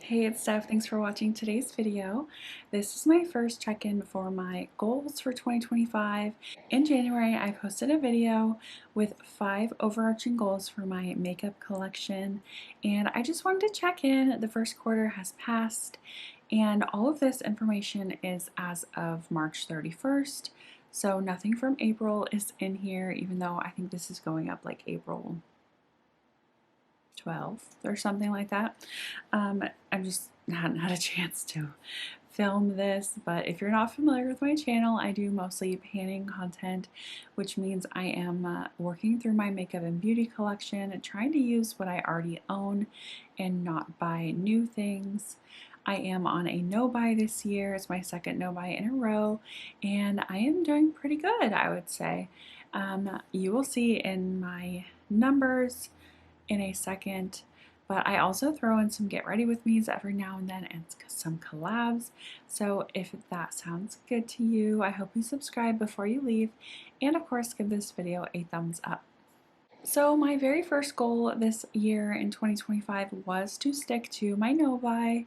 Hey, it's Steph. Thanks for watching today's video. This is my first check-in for my goals for 2025. In January, I posted a video with 5 overarching goals for my makeup collection, and I just wanted to check in. The first quarter has passed, and all of this information is as of March 31st, so nothing from April is in here, even though I think this is going up like April 12th or something like that. I'm just hadn't had a chance to film this, but if you're not familiar with my channel, I do mostly painting content, which means I am working through my makeup and beauty collection and trying to use what I already own and not buy new things. I am on a no-buy this year. It's my second no-buy in a row, and I am doing pretty good, I would say. You will see in my numbers in a second, but I also throw in some get ready with me's every now and then and some collabs. So if that sounds good to you, I hope you subscribe before you leave, and of course give this video a thumbs up. So my very first goal this year in 2025 was to stick to my no buy,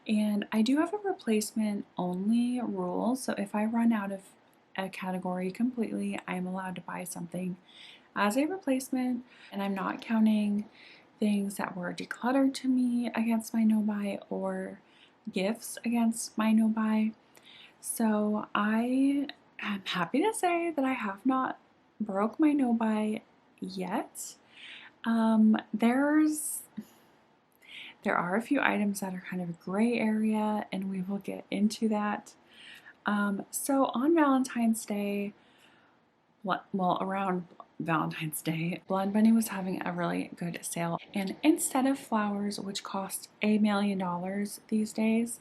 and I do have a replacement only rule. So if I run out of a category completely, I am allowed to buy something as a replacement, and I'm not counting things that were decluttered to me against my no buy or gifts against my no buy. So I am happy to say that I have not broke my no buy yet. There are a few items that are kind of a gray area, and we will get into that. So on Valentine's Day, well, around Valentine's Day, Blend Bunny was having a really good sale, and instead of flowers, which cost $1 million these days,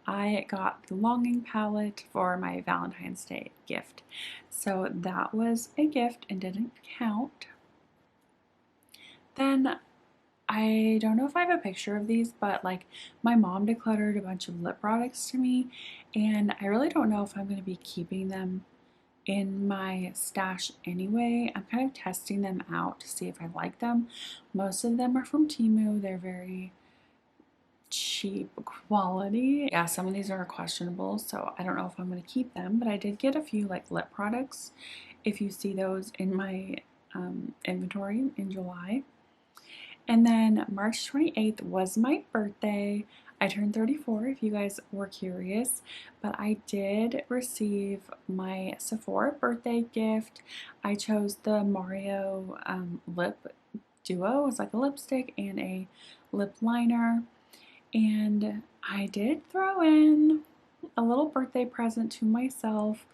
I got the Longing palette for my Valentine's Day gift. So that was a gift and didn't count. Then I don't know if I have a picture of these, but like my mom decluttered a bunch of lip products to me, and I really don't know if I'm going to be keeping them in my stash anyway. I'm kind of testing them out to see if I like them. Most of them are from Temu. They're very cheap quality. Yeah, some of these are questionable, so I don't know if I'm going to keep them, but I did get a few like lip products if you see those in my inventory in July. And then March 28th was my birthday. I turned 34 if you guys were curious, but I did receive my Sephora birthday gift. I chose the Mario lip duo. It was like a lipstick and a lip liner. And I did throw in a little birthday present to myself.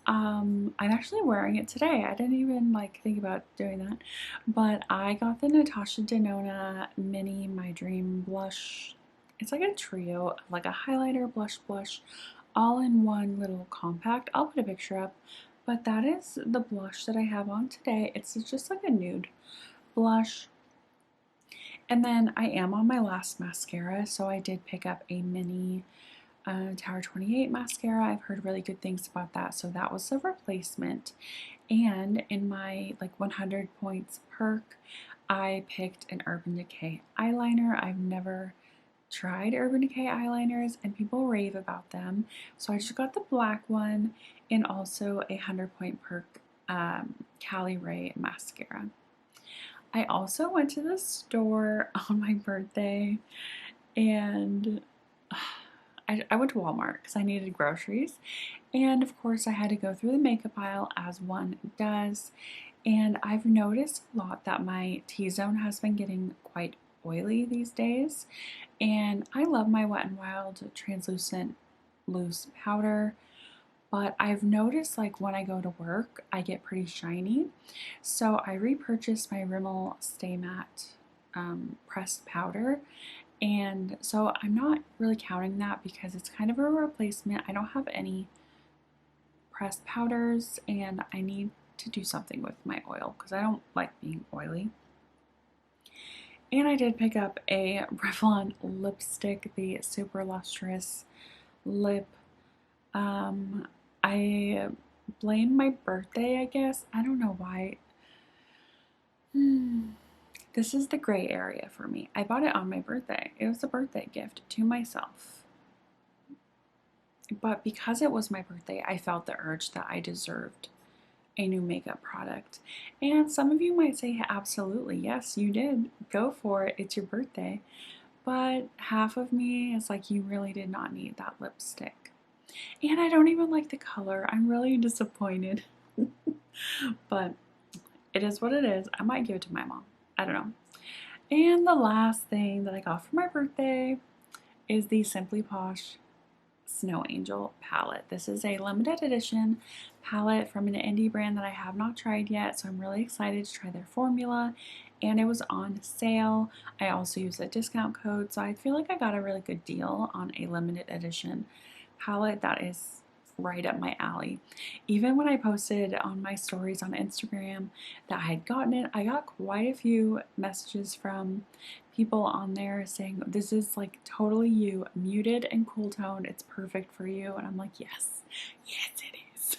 I'm actually wearing it today. I didn't even like think about doing that, but I got the Natasha Denona Mini My Dream blush. It's like a trio, like a highlighter, blush, all in one little compact. I'll put a picture up, but that is the blush that I have on today. It's just like a nude blush. And then I am on my last mascara, so I did pick up a mini Tower 28 mascara. I've heard really good things about that, so that was the replacement. And in my like 100 points perk, I picked an Urban Decay eyeliner. I've never tried Urban Decay eyeliners, and people rave about them, so I just got the black one and also a 100 point perk Cali Ray mascara. I also went to the store on my birthday, and I went to Walmart because I needed groceries, and of course I had to go through the makeup aisle as one does, and I've noticed a lot that my T-zone has been getting quite oily these days, and I love my Wet n Wild translucent loose powder, but I've noticed like when I go to work I get pretty shiny, so I repurchased my Rimmel Stay Matte pressed powder. And so I'm not really counting that because it's kind of a replacement. I don't have any pressed powders, and I need to do something with my oil because I don't like being oily. And I did pick up a Revlon lipstick, the Super Lustrous Lip. I blame my birthday, I guess. I don't know why. This is the gray area for me. I bought it on my birthday. It was a birthday gift to myself. But because it was my birthday, I felt the urge that I deserved a new makeup product. And some of you might say, absolutely, yes, you did. Go for it. It's your birthday. But half of me is like, you really did not need that lipstick. And I don't even like the color. I'm really disappointed. But it is what it is. I might give it to my mom. I don't know. And the last thing that I got for my birthday is the Simply Posh Snow Angel palette. This is a limited edition palette from an indie brand that I have not tried yet, so I'm really excited to try their formula. And it was on sale. I also used a discount code, so I feel like I got a really good deal on a limited edition palette that is right up my alley. Even when I posted on my stories on Instagram that I had gotten it, I got quite a few messages from people on there saying, this is like totally you, muted and cool toned, it's perfect for you. And I'm like, yes, yes it is.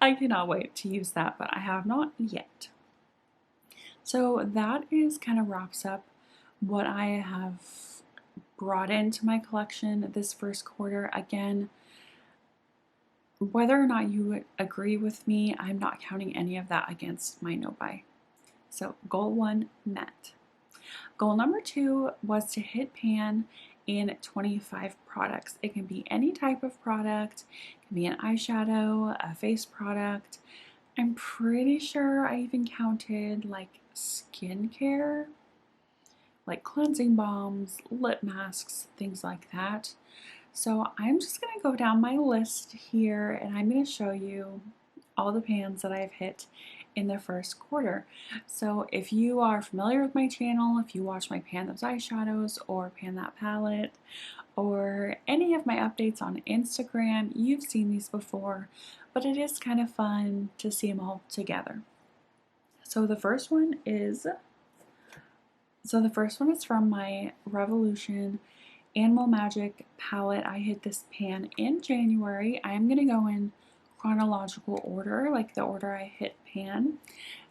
I cannot wait to use that, but I have not yet. So that is kind of wraps up what I have brought into my collection this first quarter. Again, whether or not you agree with me, I'm not counting any of that against my no buy. So goal 1 met. Goal number 2 was to hit pan in 25 products. It can be any type of product. It can be an eyeshadow, a face product. I'm pretty sure I even counted like skincare, like cleansing balms, lip masks, things like that. So I'm just going to go down my list here and I'm going to show you all the pans that I've hit in the first quarter. So if you are familiar with my channel, if you watch my Pan Those Eyeshadows or Pan That Palette or any of my updates on Instagram, you've seen these before, but it is kind of fun to see them all together. So the first one is from my Revolution Animal Magic palette. I hit this pan in January. I'm going to go in chronological order, like the order I hit pan.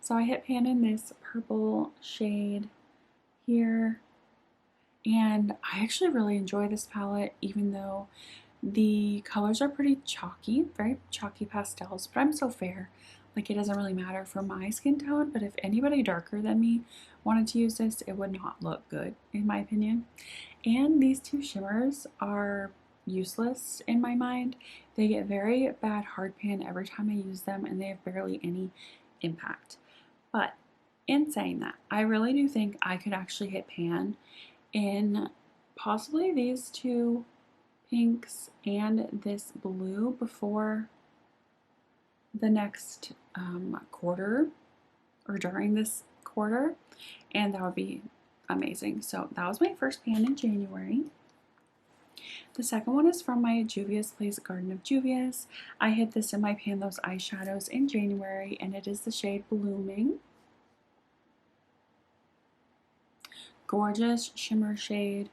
So I hit pan in this purple shade here. And I actually really enjoy this palette, even though the colors are pretty chalky, very chalky pastels, but I'm so fair. Like, it doesn't really matter for my skin tone, but if anybody darker than me wanted to use this, it would not look good, in my opinion. And these two shimmers are useless in my mind. They get very bad hard pan every time I use them, and they have barely any impact. But in saying that, I really do think I could actually hit pan in possibly these two pinks and this blue before the next quarter or during this quarter, and that would be amazing. So that was my first pan in January. The second one is from my Juvia's Place Garden of Juvia's. I hit this in my Pan Those Eyeshadows in January, and it is the shade Blooming. Gorgeous shimmer shade.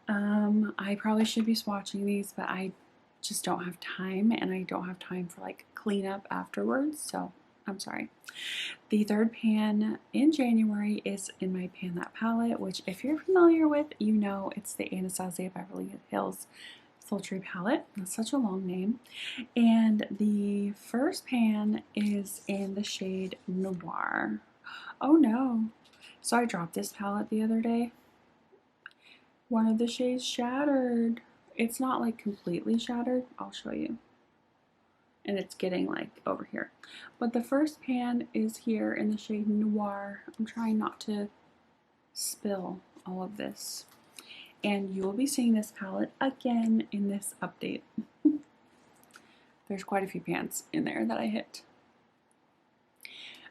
I probably should be swatching these, but I just don't have time, and I don't have time for like cleanup afterwards, so I'm sorry. The third pan in January is in my Pan That palette, which if you're familiar with, you know it's the Anastasia Beverly Hills Sultry palette. That's such a long name. And the first pan is in the shade Noir. Oh no. So I dropped this palette the other day. One of the shades shattered. It's not like completely shattered. I'll show you. And it's getting like over here. But the first pan is here in the shade Noir. I'm trying not to spill all of this. And you will be seeing this palette again in this update. There's quite a few pans in there that I hit.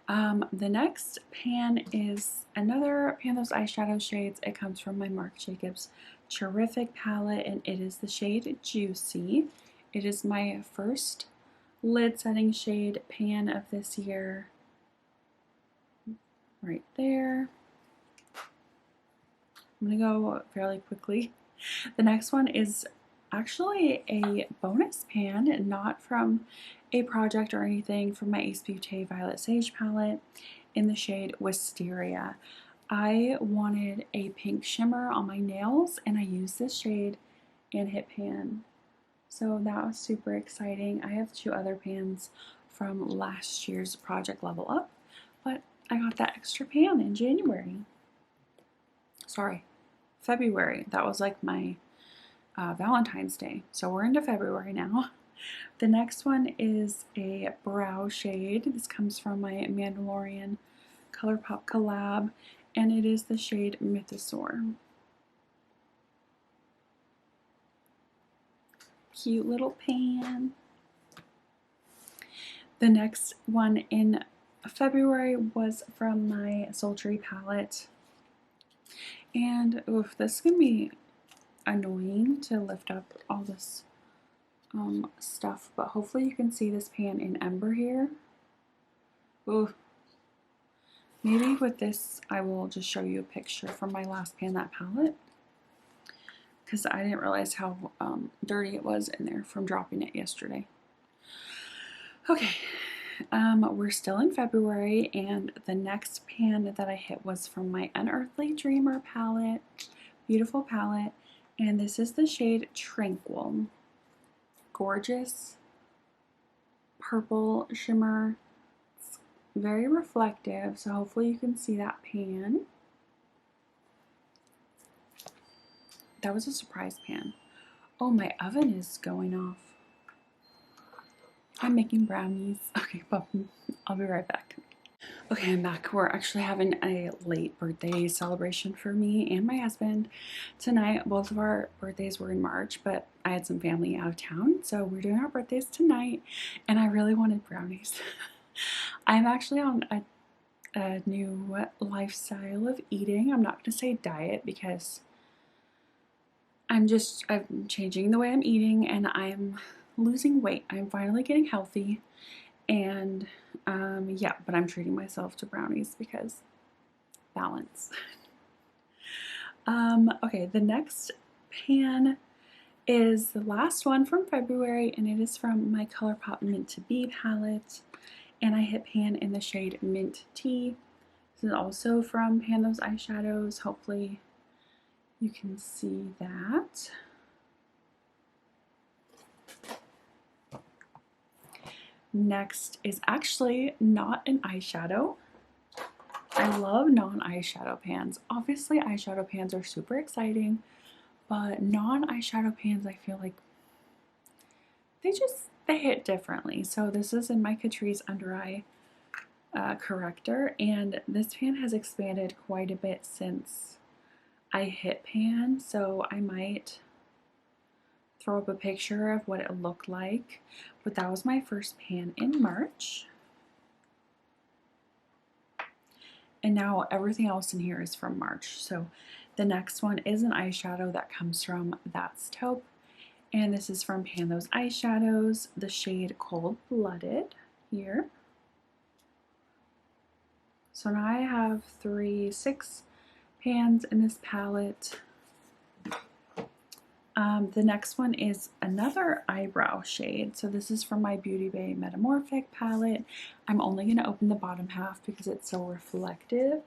The next pan is another Pan Those Eyeshadow shades. It comes from my Marc Jacobs Terrific palette, and it is the shade Juicy. It is my first lid setting shade pan of this year. Right there. I'm going to go fairly quickly. The next one is actually a bonus pan, not from a project or anything, from my Ace Beauté Violet Sage palette in the shade Wisteria. I wanted a pink shimmer on my nails, and I used this shade and hit pan. So that was super exciting. I have 2 other pans from last year's Project Level Up, but I got that extra pan in January. Sorry, February. That was like my Valentine's Day. So we're into February now. The next one is a brow shade. This comes from my Mandalorian ColourPop collab, and it is the shade Mythosaur. Cute little pan. The next one in February was from my Sultry palette. And oof, this is going to be annoying to lift up all this stuff, but hopefully you can see this pan in Ember here. Ooh. Maybe with this I will just show you a picture from my last pan, that palette, because I didn't realize how dirty it was in there from dropping it yesterday. Okay, we're still in February, and the next pan that I hit was from my Unearthly Dreamer palette. Beautiful palette, and this is the shade Tranquil. Gorgeous purple shimmer. It's very reflective, so hopefully you can see that pan. That was a surprise pan. Oh, my oven is going off. I'm making brownies. Okay, but I'll be right back. Okay, I'm back. We're actually having a late birthday celebration for me and my husband tonight. Both of our birthdays were in March, but I had some family out of town, so we're doing our birthdays tonight, and I really wanted brownies. I'm actually on a new lifestyle of eating. I'm not going to say diet because I'm changing the way I'm eating, and I'm losing weight. I'm finally getting healthy, and yeah, but I'm treating myself to brownies because balance. Okay, the next pan is the last one from February, and it is from my ColourPop Mint to Be palette, and I hit pan in the shade Mint Tea. This is also from Those Eyeshadows. Hopefully you can see that. Next is actually not an eyeshadow. I love non-eyeshadow pans. Obviously eyeshadow pans are super exciting, but non-eyeshadow pans, I feel like they hit differently. So this is in my Catrice Under Eye corrector, and this pan has expanded quite a bit since I hit pan, so I might throw up a picture of what it looked like, but that was my first pan in March. And now everything else in here is from March. So the next one is an eyeshadow that comes from That's Taupe, and this is from Those Eyeshadows, the shade Cold Blooded here. So now I have 6 pans in this palette. The next one is another eyebrow shade. So this is from my Beauty Bay Metamorphic palette. I'm only going to open the bottom half because it's so reflective,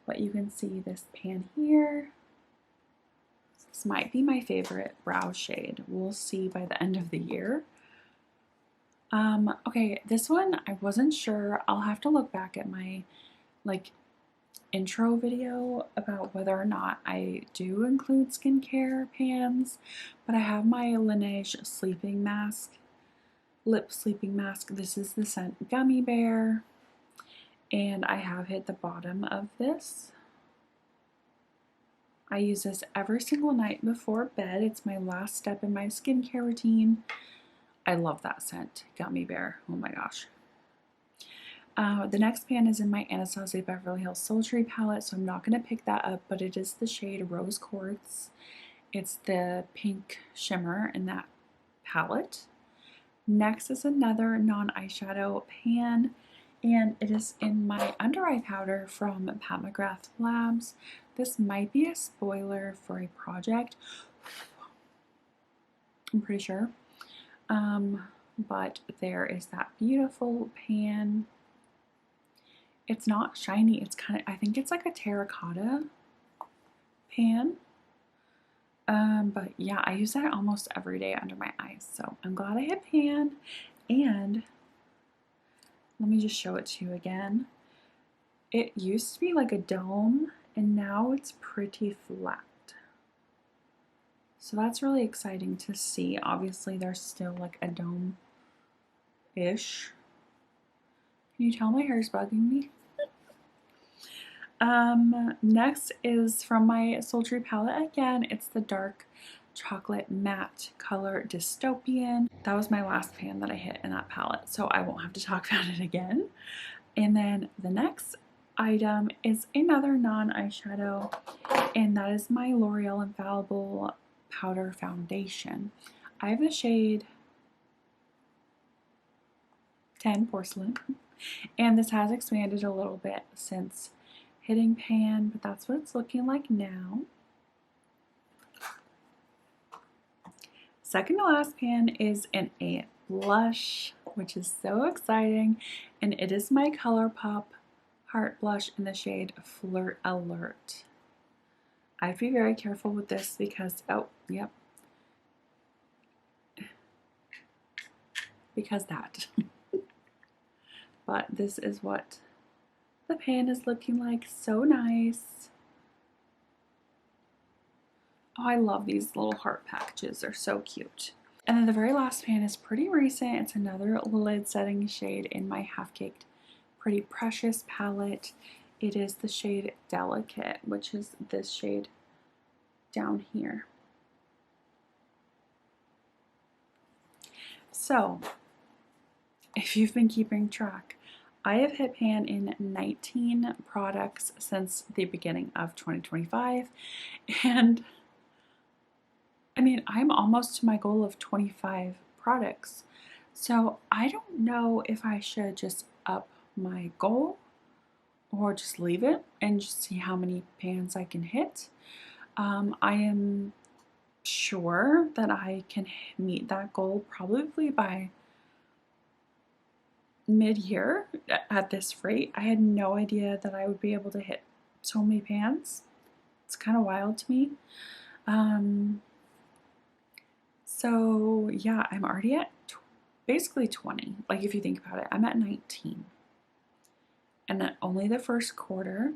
but you can see this pan here. This might be my favorite brow shade. We'll see by the end of the year. Okay, this one I wasn't sure. I'll have to look back at my intro video about whether or not I do include skincare pans, but I have my Laneige sleeping mask, lip sleeping mask. This is the scent Gummy Bear, and I have hit the bottom of this. I use this every single night before bed. It's my last step in my skincare routine. I love that scent, Gummy Bear. Oh my gosh. The next pan is in my Anastasia Beverly Hills Sultry palette, so I'm not going to pick that up, but it is the shade Rose Quartz. It's the pink shimmer in that palette. Next is another non-eyeshadow pan, and it is in my under eye powder from Pat McGrath Labs. This might be a spoiler for a project, I'm pretty sure, but there is that beautiful pan. It's not shiny. It's kind of, I think it's like a terracotta pan. But yeah, I use that almost every day under my eyes. So I'm glad I hit pan. And let me just show it to you again. It used to be like a dome and now it's pretty flat. So that's really exciting to see. Obviously there's still like a dome-ish. Can you tell my hair's bugging me? Next is from my Sultry palette again. It's the dark chocolate matte color Dystopian. That was my last pan that I hit in that palette, so I won't have to talk about it again. And then the next item is another non-eyeshadow, and that is my L'Oreal Infallible Powder Foundation. I have the shade 10 Porcelain, and this has expanded a little bit since hitting pan, but that's what it's looking like now. Second to last pan is in a blush, which is so exciting, and it is my ColourPop Heart Blush in the shade Flirt Alert. I have to be very careful with this because, oh, yep, because that. But this is what the pan is looking like. So nice. Oh, I love these little heart packages. They're so cute. And then the very last pan is pretty recent. It's another lid setting shade in my Half Caked Pretty Precious palette. It is the shade Delicate, which is this shade down here. So, if you've been keeping track, I have hit pan in 19 products since the beginning of 2025, and I mean, I'm almost to my goal of 25 products. So I don't know if I should just up my goal or just leave it and just see how many pans I can hit. I am sure that I can meet that goal probably by mid-year at this rate. I had no idea that I would be able to hit so many pans. It's kind of wild to me. So yeah, I'm already at basically 20. Like if you think about it, I'm at 19. And then only the first quarter.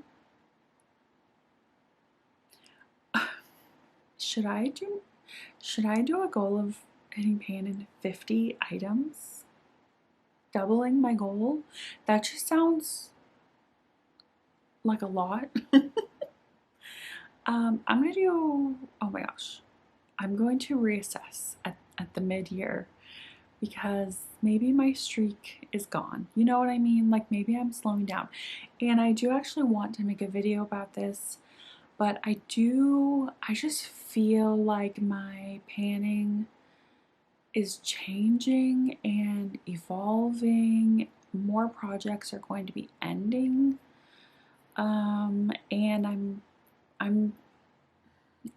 Should I do a goal of hitting pan in 50 items? Doubling my goal? That just sounds like a lot. I'm gonna do, oh my gosh, I'm going to reassess at the mid-year because maybe my streak is gone. You know what I mean? Like maybe I'm slowing down. And I do actually want to make a video about this, but I just feel like my panning is changing and evolving. More projects are going to be ending. And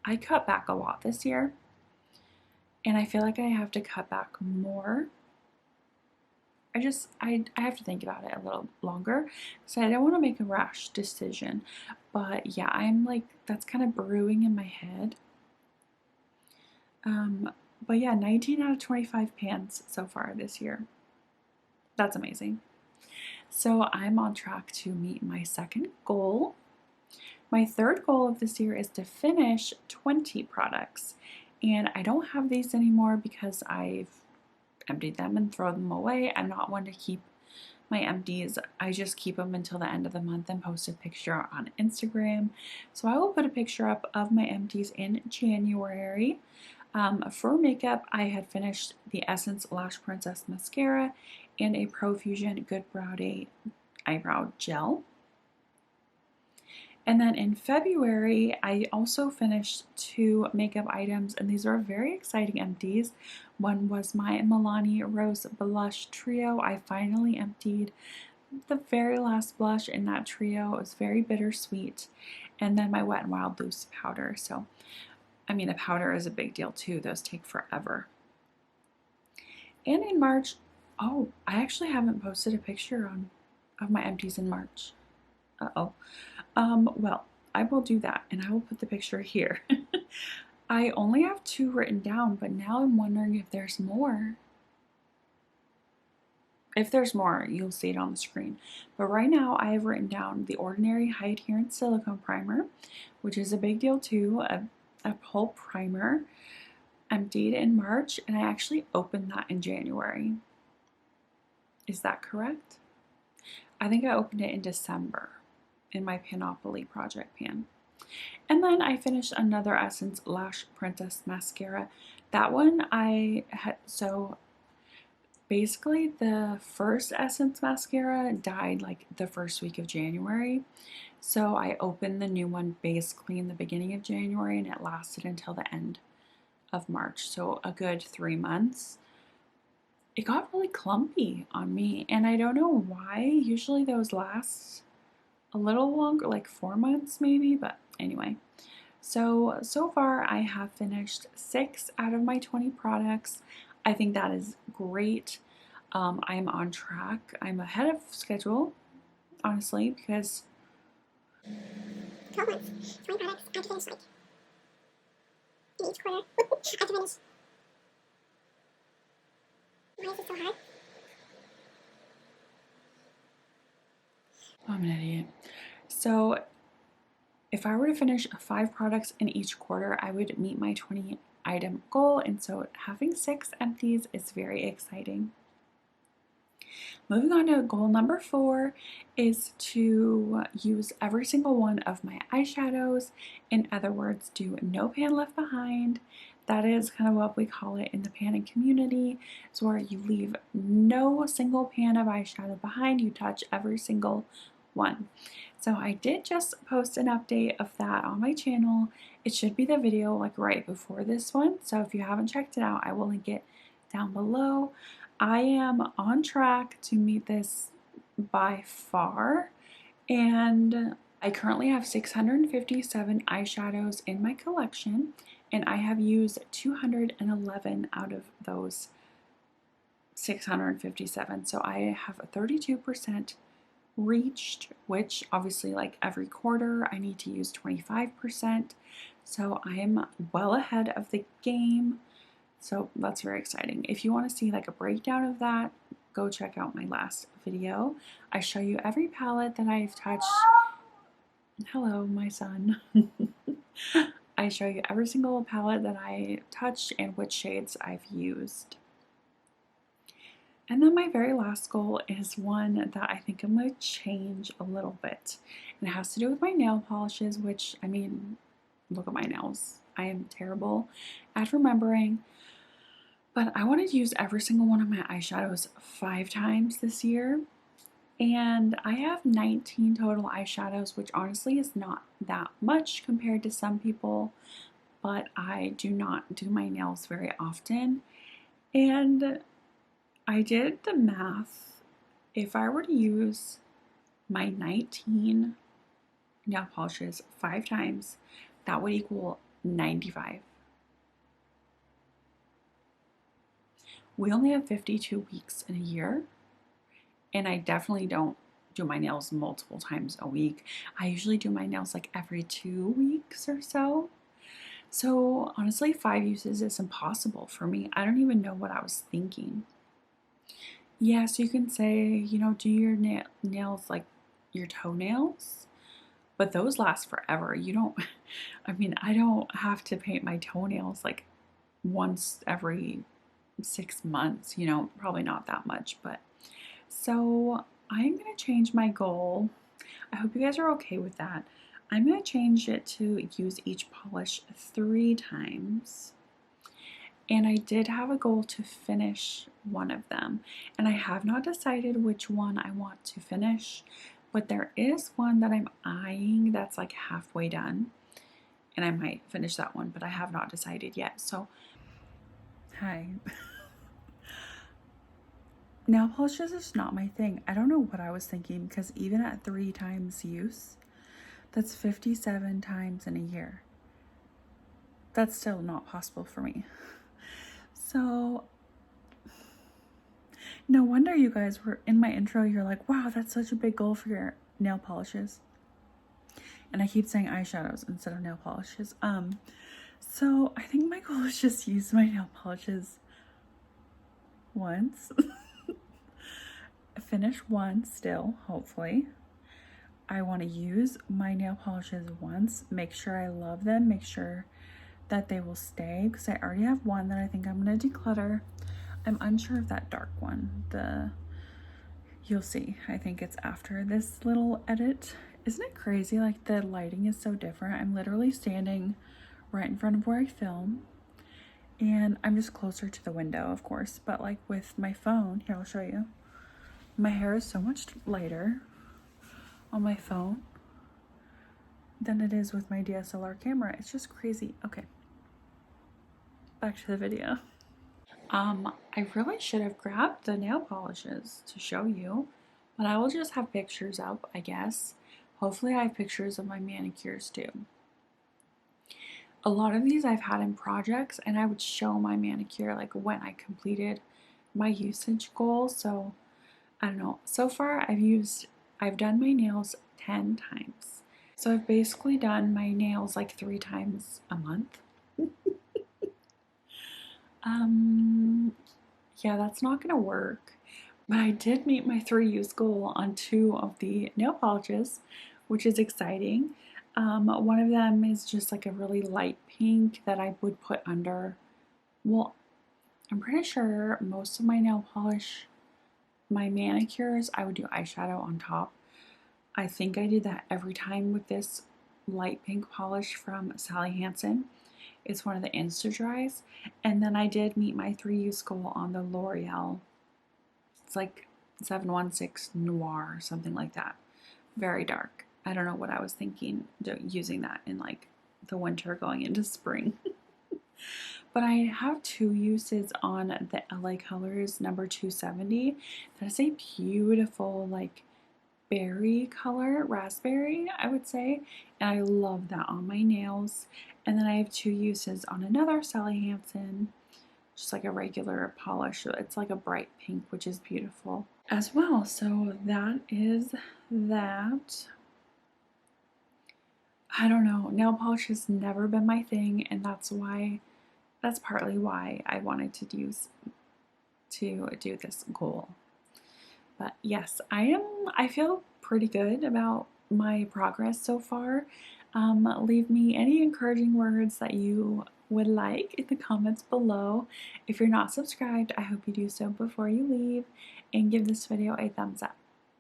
I cut back a lot this year, and I feel like I have to cut back more. I have to think about it a little longer, so I don't want to make a rash decision. But yeah, I'm like, that's kind of brewing in my head. But yeah, 19 out of 25 pans so far this year. That's amazing. So I'm on track to meet my second goal. My third goal of this year is to finish 20 products. And I don't have these anymore because I've emptied them and thrown them away. I'm not one to keep my empties. I just keep them until the end of the month and post a picture on Instagram. So I will put a picture up of my empties in January. For makeup, I had finished the Essence Lash Princess Mascara and a Profusion Good Brow Day Eyebrow Gel. And then in February, I also finished 2 makeup items, and these are very exciting empties. One was my Milani Rose Blush Trio. I finally emptied the very last blush in that trio. It was very bittersweet. And then my Wet n Wild Loose Powder. So, I mean, the powder is a big deal too. Those take forever. And in March, oh, I actually haven't posted a picture of my empties in March. Uh-oh. Well, I will do that, and I will put the picture here. I only have 2 written down, but now I'm wondering if there's more. If there's more, you'll see it on the screen. But right now, I have written down the Ordinary High Adherence Silicone Primer, which is a big deal too, a whole primer, emptied in March, and I actually opened that in January. Is that correct? I think I opened it in December in my Panoply project pan. And then I finished another Essence Lash Princess mascara. That one I had, so basically the first Essence mascara died like the first week of January. So I opened the new one basically in the beginning of January, and it lasted until the end of March. So a good 3 months. It got really clumpy on me, and I don't know why. Usually those last a little longer, like 4 months maybe, but anyway. So far I have finished 6 out of my 20 products. I think that is great. I'm on track. I'm ahead of schedule, honestly, because 12 months, 20 products, I have to finish like in each quarter. I have to finish. Why is it so hard? I'm an idiot. So if I were to finish 5 products in each quarter, I would meet my 20 item goal, and so having 6 empties is very exciting. Moving on to goal number 4 is to use every single one of my eyeshadows. In other words, do no pan left behind. That is kind of what we call it in the panning community. It's where you leave no single pan of eyeshadow behind. You touch every single one. So I did just post an update of that on my channel. It should be the video like right before this one. So if you haven't checked it out, I will link it down below. I am on track to meet this by far, and I currently have 657 eyeshadows in my collection, and I have used 211 out of those 657. So I have a 32% reached, which obviously like every quarter I need to use 25%. So I am well ahead of the game. So that's very exciting. If you want to see like a breakdown of that, go check out my last video. I show you every palette that I've touched. Hello, my son. I show you every single palette that I touched and which shades I've used. And then my very last goal is one that I think I'm going to change a little bit. And it has to do with my nail polishes, which, I mean, look at my nails. I am terrible at remembering. But I wanted to use every single one of my eyeshadows 5 times this year. And I have 19 total eyeshadows, which honestly is not that much compared to some people. But I do not do my nails very often. And I did the math. If I were to use my 19 nail polishes 5 times, that would equal 95. We only have 52 weeks in a year, and I definitely don't do my nails multiple times a week. I usually do my nails like every 2 weeks or so. So honestly, 5 uses is impossible for me. I don't even know what I was thinking. Yeah, so you can say, you know, do your nails like your toenails, but those last forever. You don't, I mean, I don't have to paint my toenails like once every 6 months, you know, probably not that much, but so I'm going to change my goal. I hope you guys are okay with that. I'm going to change it to use each polish 3 times. And I did have a goal to finish one of them, and I have not decided which one I want to finish, but there is one that I'm eyeing that's like halfway done, and I might finish that one, but I have not decided yet. So hi. Nail polishes is not my thing. I don't know what I was thinking, because even at 3 times use, that's 57 times in a year. That's still not possible for me. So no wonder you guys were in my intro, you're like, wow, that's such a big goal for your nail polishes. And I keep saying eyeshadows instead of nail polishes. So I think my goal is just use my nail polishes once. Finish one still, hopefully. I want to use my nail polishes once, make sure I love them, make sure that they will stay, because I already have one that I think I'm going to declutter. I'm unsure of that dark one. You'll see. I think it's after this little edit. Isn't it crazy? Like, the lighting is so different. I'm literally standing right in front of where I film, and I'm just closer to the window, of course, but like with my phone, here, I'll show you. My hair is so much lighter on my phone than it is with my DSLR camera. It's just crazy. Okay, back to the video. I really should have grabbed the nail polishes to show you, but I will just have pictures up, I guess. Hopefully I have pictures of my manicures too. A lot of these I've had in projects, and I would show my manicure like when I completed my usage goal. So I don't know. So far I've done my nails 10 times. So I've basically done my nails like 3 times a month. Yeah, that's not gonna work. But I did meet my 3 use goal on 2 of the nail polishes, which is exciting. One of them is just like a really light pink that I would put under. Well, I'm pretty sure most of my nail polish, my manicures, I would do eyeshadow on top. I think I did that every time with this light pink polish from Sally Hansen. It's one of the Insta Dries. And then I did meet my 3 use goal on the L'Oreal. It's like 716 Noir, something like that. Very dark. I don't know what I was thinking using that in like the winter going into spring. But I have 2 uses on the LA Colors number 270. That is a beautiful like berry color, raspberry, I would say. And I love that on my nails. And then I have 2 uses on another Sally Hansen, just like a regular polish. It's like a bright pink, which is beautiful as well. So that is that. I don't know. Nail polish has never been my thing, and that's partly why I wanted to do this goal. But yes, I feel pretty good about my progress so far. Leave me any encouraging words that you would like in the comments below. If you're not subscribed, I hope you do so before you leave, and give this video a thumbs up.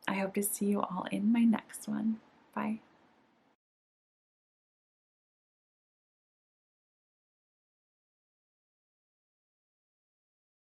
I hope to see you all in my next one. Bye.